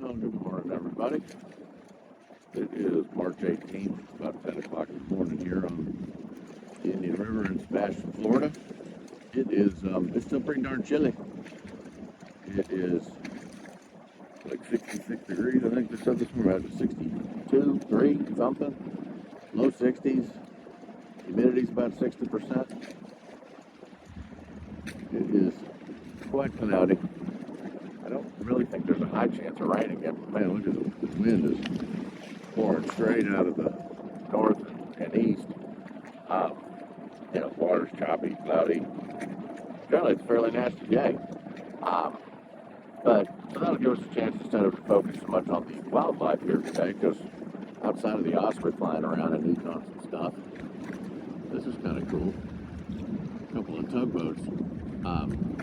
Well, good morning, everybody. It is March 18th, about 10 o'clock in the morning here on the Indian River in Sebastian, Florida. It is, it's still pretty darn chilly. It is like 66 degrees, I think they said this morning, about 62, 3, something. Low 60s. Humidity's about 60%. It is quite cloudy. I don't really think there's a high chance of rain again, but man, look at the wind is pouring straight out of the north and east. Water's choppy, cloudy. Apparently it's a fairly nasty day. But so that'll give us a chance instead of focus so much on the wildlife here today, because outside of the osprey flying around and eating on some stuff, this is kind of cool. A couple of tugboats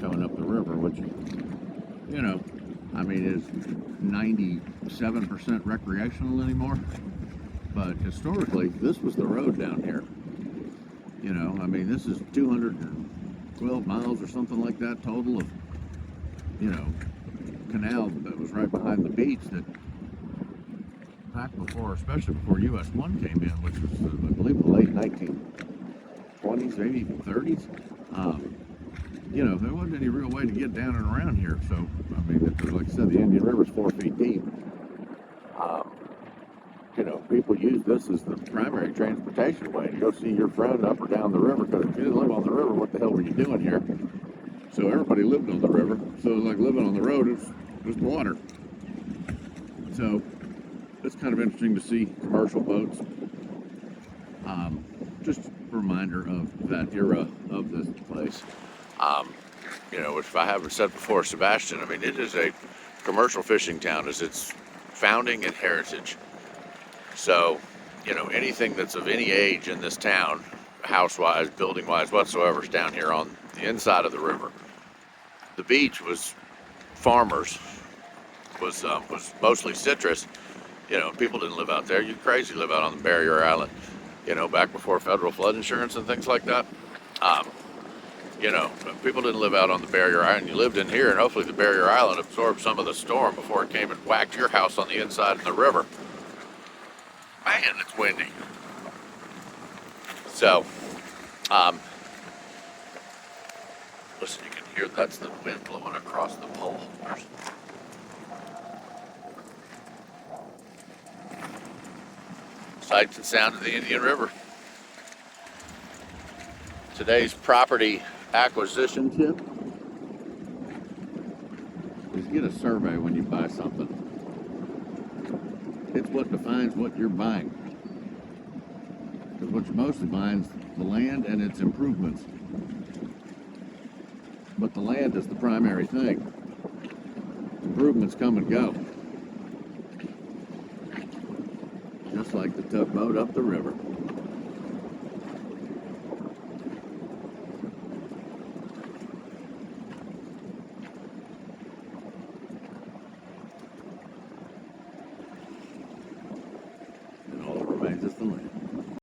coming up the river, which, is 97% recreational anymore. But historically, this was the road down here. This is 212 miles or something like that total of, canal that was right behind the beach that back before, especially before US 1 came in, which was, I believe, the late 1920s, maybe even 30s. There wasn't any real way to get down and around here. So, like I said, the Indian River's 4 feet deep. People use this as the primary transportation way to go see your friend up or down the river, because if you didn't live on the river, what the hell were you doing here? So everybody lived on the river. So it was like living on the road, it was just water. So it's kind of interesting to see commercial boats. Just a reminder of that era of this place. Which if I haven't said before, Sebastian, it is a commercial fishing town as its founding and heritage. So, anything that's of any age in this town, house-wise, building-wise, whatsoever, is down here on the inside of the river. The beach was farmers, was mostly citrus. People didn't live out there. You crazy live out on the barrier island, back before federal flood insurance and things like that. People didn't live out on the barrier island. You lived in here, and hopefully the barrier island absorbed some of the storm before it came and whacked your house on the inside of the river. Man, it's windy. So, listen, you can hear that's the wind blowing across the pole. Sights and sound of the Indian River. Today's property acquisition tip is get a survey when you buy something. It's what defines what you're buying. Because what you're mostly buying is the land and its improvements. But the land is the primary thing. Improvements come and go. Just like the tugboat up the river.